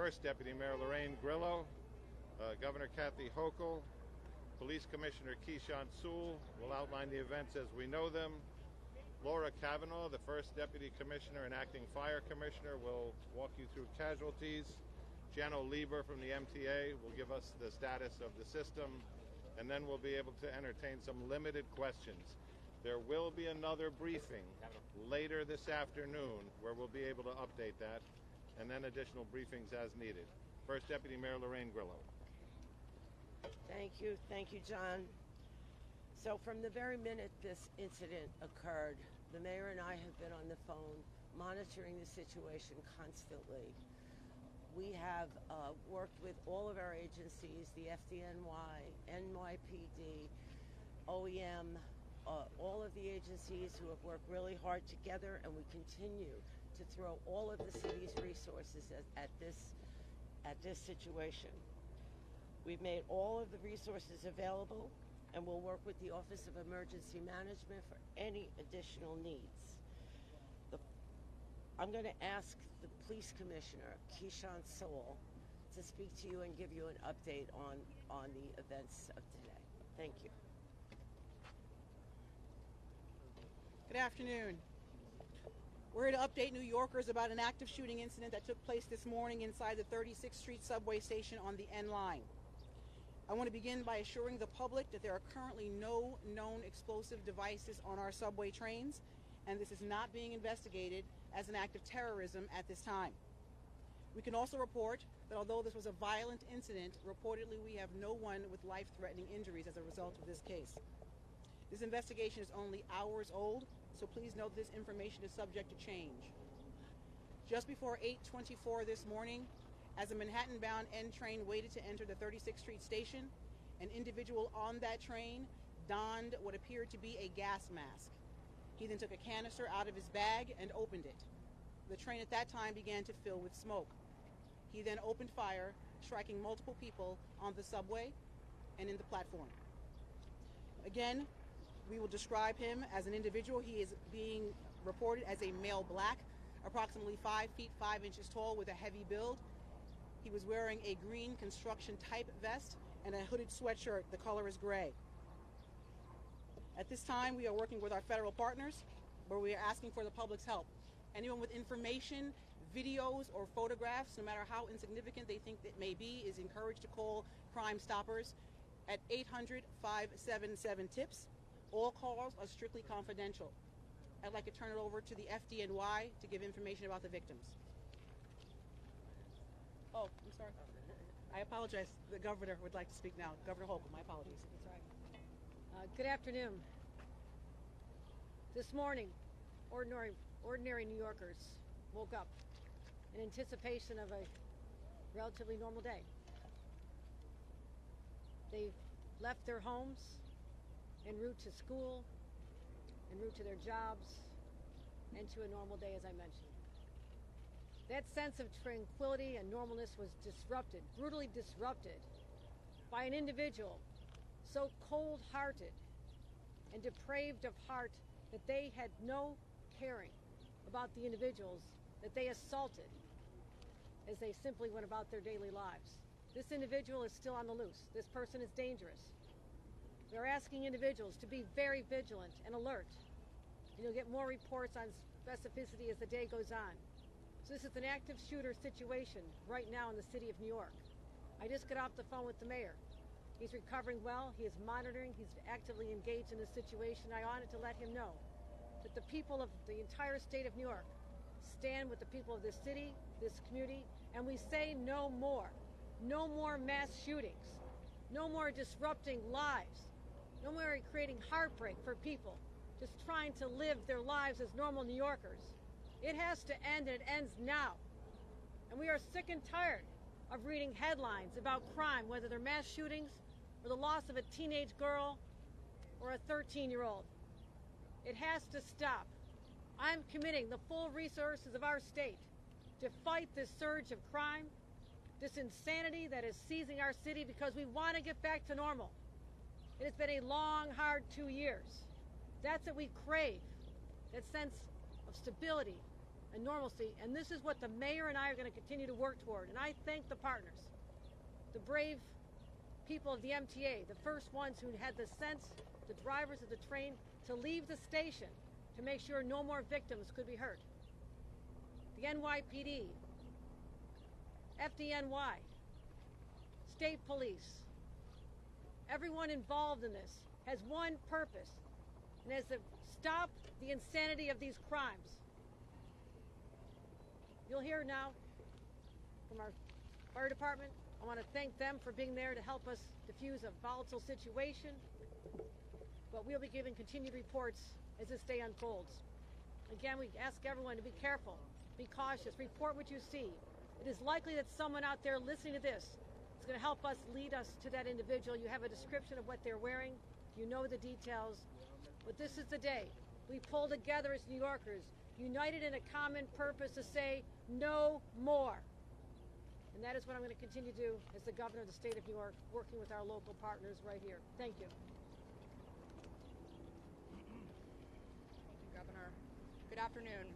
First Deputy Mayor Lorraine Grillo, Governor Kathy Hochul, Police Commissioner Keechant Sewell will outline the events as we know them. Laura Kavanaugh, the First Deputy Commissioner and Acting Fire Commissioner, will walk you through casualties. Jano Lieber from the MTA will give us the status of the system, and then we'll be able to entertain some limited questions. There will be another briefing later this afternoon where we'll be able to update that, and then additional briefings as needed. First Deputy Mayor Lorraine Grillo. Thank you, John. So from the very minute this incident occurred, the mayor and I have been on the phone monitoring the situation constantly. We have worked with all of our agencies, the FDNY, NYPD, OEM, all of the agencies who have worked really hard together, and we continue to throw all of the city's resources at this situation. We've made all of the resources available, and we'll work with the Office of Emergency Management for any additional needs. I'm going to ask the Police Commissioner, Keechant Sewell, to speak to you and give you an update on the events of today. Thank you. Good afternoon. We're here to update New Yorkers about an active shooting incident that took place this morning inside the 36th Street subway station on the N line. I want to begin by assuring the public that there are currently no known explosive devices on our subway trains, and this is not being investigated as an act of terrorism at this time. We can also report that although this was a violent incident, reportedly we have no one with life-threatening injuries as a result of this case. This investigation is only hours old, so please note this information is subject to change. Just before 8:24 this morning, as a Manhattan-bound N train waited to enter the 36th Street station, an individual on that train donned what appeared to be a gas mask. He then took a canister out of his bag and opened it. The train at that time began to fill with smoke. He then opened fire, striking multiple people on the subway and in the platform. Again, we will describe him as an individual. He is being reported as a male black, approximately 5 feet 5 inches tall with a heavy build. He was wearing a green construction type vest and a hooded sweatshirt. The color is gray. At this time, we are working with our federal partners, where we are asking for the public's help. Anyone with information, videos, or photographs, no matter how insignificant they think it may be, is encouraged to call Crime Stoppers at 800-577-TIPS. All calls are strictly confidential. I'd like to turn it over to the FDNY to give information about the victims. Oh, I'm sorry. I apologize. The governor would like to speak now. Governor Hochul, my apologies. That's right. Good afternoon. This morning, ordinary New Yorkers woke up in anticipation of a relatively normal day. They left their homes en route to school, en route to their jobs, and to a normal day, as I mentioned. That sense of tranquility and normalness was disrupted, brutally disrupted, by an individual so cold-hearted and depraved of heart that they had no caring about the individuals that they assaulted as they simply went about their daily lives. This individual is still on the loose. This person is dangerous. We're asking individuals to be very vigilant and alert. And you'll get more reports on specificity as the day goes on. So this is an active shooter situation right now in the city of New York. I just got off the phone with the mayor. He's recovering well. He is monitoring. He's actively engaged in this situation. I wanted to let him know that the people of the entire state of New York stand with the people of this city, this community, and we say no more. No more mass shootings. No more disrupting lives. No more creating heartbreak for people just trying to live their lives as normal New Yorkers. It has to end, and it ends now. And we are sick and tired of reading headlines about crime, whether they're mass shootings or the loss of a teenage girl or a 13-year-old. It has to stop. I'm committing the full resources of our state to fight this surge of crime, this insanity that is seizing our city, because we want to get back to normal. It has been a long, hard 2 years. That's what we crave, that sense of stability and normalcy, and this is what the mayor and I are going to continue to work toward. And I thank the partners, the brave people of the MTA, the first ones who had the sense, the drivers of the train, to leave the station to make sure no more victims could be hurt. The NYPD, FDNY, state police, everyone involved in this has one purpose, and that is to stop the insanity of these crimes. You'll hear now from our fire department. I want to thank them for being there to help us diffuse a volatile situation, but we'll be giving continued reports as this day unfolds. Again, we ask everyone to be careful, be cautious, report what you see. It is likely that someone out there listening to this is going to help us lead us to that individual. You have a description of what they're wearing, you know the details, but this is the day we pull together as New Yorkers, united in a common purpose to say no more. And that is what I'm going to continue to do as the governor of the state of New York, working with our local partners right here. Thank you. Thank you, Governor. Good afternoon.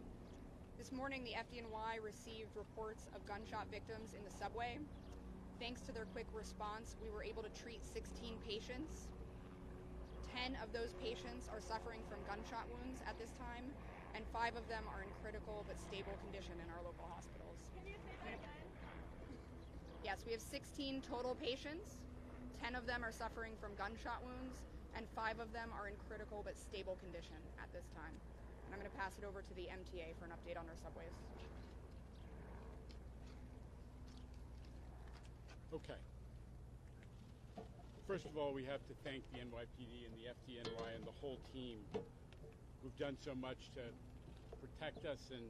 This morning, the FDNY received reports of gunshot victims in the subway. Thanks to their quick response, we were able to treat 16 patients. 10 of those patients are suffering from gunshot wounds at this time, and 5 of them are in critical but stable condition in our local hospitals. Yes, we have 16 total patients. 10 of them are suffering from gunshot wounds, and 5 of them are in critical but stable condition at this time. And I'm going to pass it over to the MTA for an update on our subways. Okay. First of all, we have to thank the NYPD and the FDNY and the whole team who've done so much to protect us and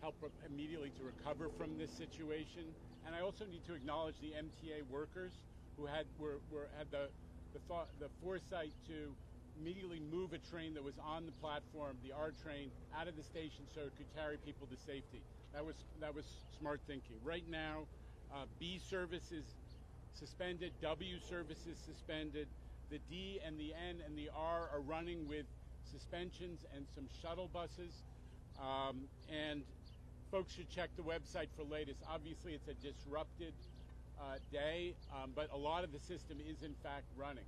help immediately to recover from this situation. And I also need to acknowledge the MTA workers who had the foresight to immediately move a train that was on the platform, the R train, out of the station so it could carry people to safety. That was smart thinking. Right now, B service is suspended, W service is suspended. The D and the N and the R are running with suspensions and some shuttle buses. And folks should check the website for latest. Obviously, it's a disrupted day, but a lot of the system is in fact running.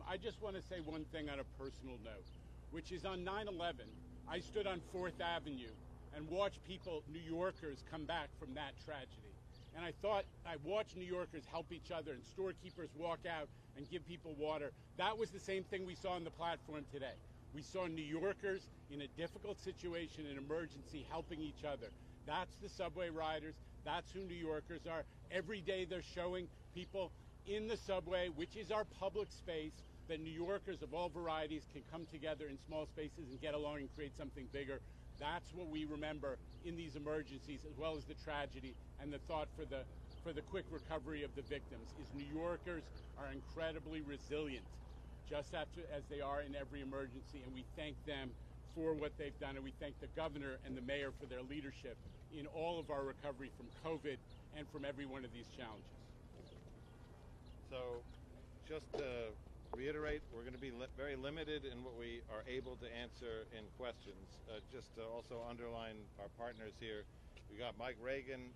I just want to say one thing on a personal note, which is on 9/11, I stood on 4th Avenue and watched people, New Yorkers, come back from that tragedy. And I thought I watched New Yorkers help each other and storekeepers walk out and give people water. That was the same thing we saw on the platform today. We saw New Yorkers in a difficult situation, an emergency, helping each other. That's the subway riders. That's who New Yorkers are. Every day they're showing people in the subway, which is our public space, that New Yorkers of all varieties can come together in small spaces and get along and create something bigger. That's what we remember in these emergencies, as well as the tragedy and the thought for the quick recovery of the victims, is New Yorkers are incredibly resilient, just as they are in every emergency, and we thank them for what they've done, and we thank the governor and the mayor for their leadership in all of our recovery from COVID and from every one of these challenges. So, just to reiterate, we're going to be very limited in what we are able to answer in questions. Just to also underline our partners here, we got Mike Regan.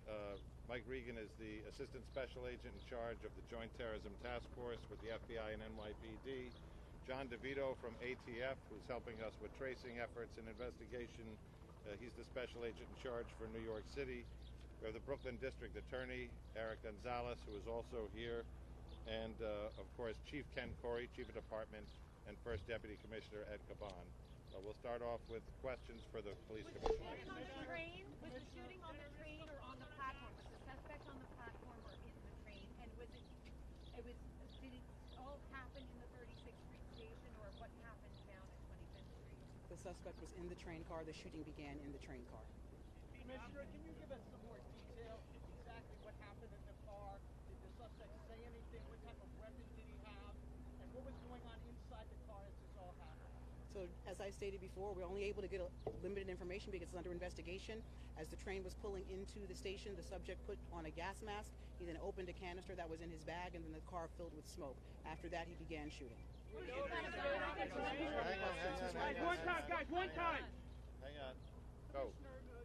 Mike Regan is the Assistant Special Agent in charge of the Joint Terrorism Task Force with the FBI and NYPD. John DeVito from ATF, who's helping us with tracing efforts and investigation. He's the Special Agent in charge for New York City. We have the Brooklyn District Attorney, Eric Gonzalez, who is also here. And, of course, Chief Ken Corey, Chief of Department, and First Deputy Commissioner Ed Caban. We'll start off with questions for the police commissioner. Was the shooting on the train or on the platform? Was the suspect on the platform or in the train? And did it all happen in the 36th Street station, or what happened down at 25th Street? The suspect was in the train car. The shooting began in the train car. Commissioner, can you give us some more detail exactly what happened in the car? Did the suspect say anything? What type of weapon did he have? And what was going on inside the car as this all happened? So, as I stated before, we're only able to get limited information because it's under investigation. As the train was pulling into the station, the subject put on a gas mask. He then opened a canister that was in his bag, and then the car filled with smoke. After that, he began shooting. Hang on. One time, guys, one time! Hang on. Go. Commissioner,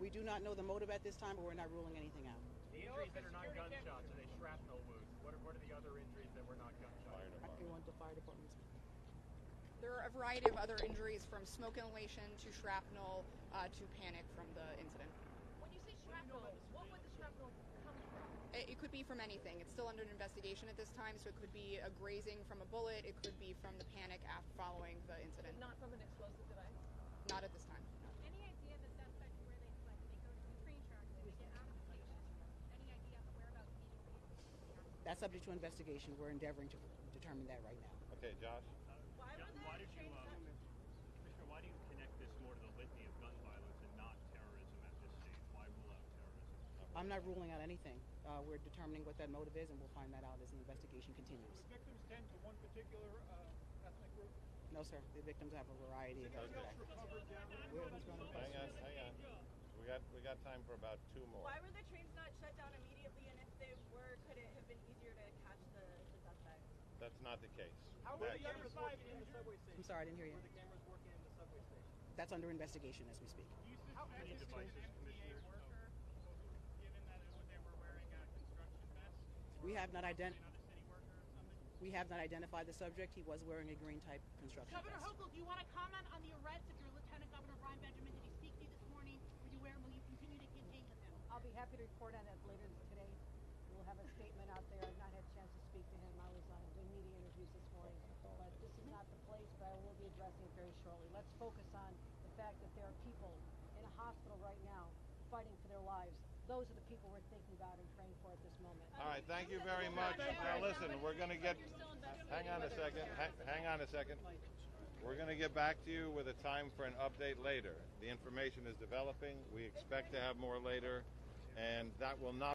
We do not know the motive at this time, but we're not ruling anything out. The injuries that are not gunshots, are they shrapnel wounds? What are the other injuries that were not gunshots? You want the fire department to speak? There are a variety of other injuries, from smoke inhalation to shrapnel to panic from the incident. When you say shrapnel, what would the shrapnel come from? It could be from anything. It's still under investigation at this time, so it could be a grazing from a bullet. It could be from the panic following the incident. Not from an explosive device? Not at this time. Any idea the suspect where they fled? Did they go to the train tracks? Did they get out of the station? Any idea of the whereabouts immediately? That's subject to investigation. We're endeavoring to determine that right now. Okay, Josh. Why did you, Commissioner, why do you connect this more to the litany of gun violence and not terrorism at this stage? Why rule out terrorism? I'm not ruling out anything. We're determining what that motive is, and we'll find that out as the investigation continues. The victims tend to one particular ethnic group? No, sir. The victims have a variety of Okay. Recovered down there. Hang on. We got time for about two more. Why were the trains not shut down immediately, and if they were, could it have been easier to catch the suspect? That's not the case. How were the cameras working in the subway station? I'm sorry, I didn't hear you. Were the cameras working in the subway station? That's under investigation as we speak. Do you suspect any devices, Commissioner? Worker, given that they were wearing construction vests? We have not Another city worker or something? We have not identified the subject. He was wearing a green type construction Governor vest. Hochul, do you want to comment on the arrest of your Lieutenant Governor Brian Benjamin? Did he speak to you this morning? Will you continue to contain with him? I'll be happy to report on that later today. We'll have a statement out there. I've not had a chance to speak to him. I was doing media interviews this morning. But this is not the place, but I will be addressing it very shortly. Let's focus on the fact that there are people in a hospital right now fighting for their lives. Those are the people we're thinking about and praying for at this moment. All right, thank you very much. Now listen, we're going to get. Hang on a second. Hang on a second. We're going to get back to you with a time for an update later. The information is developing. We expect to have more later, and that will not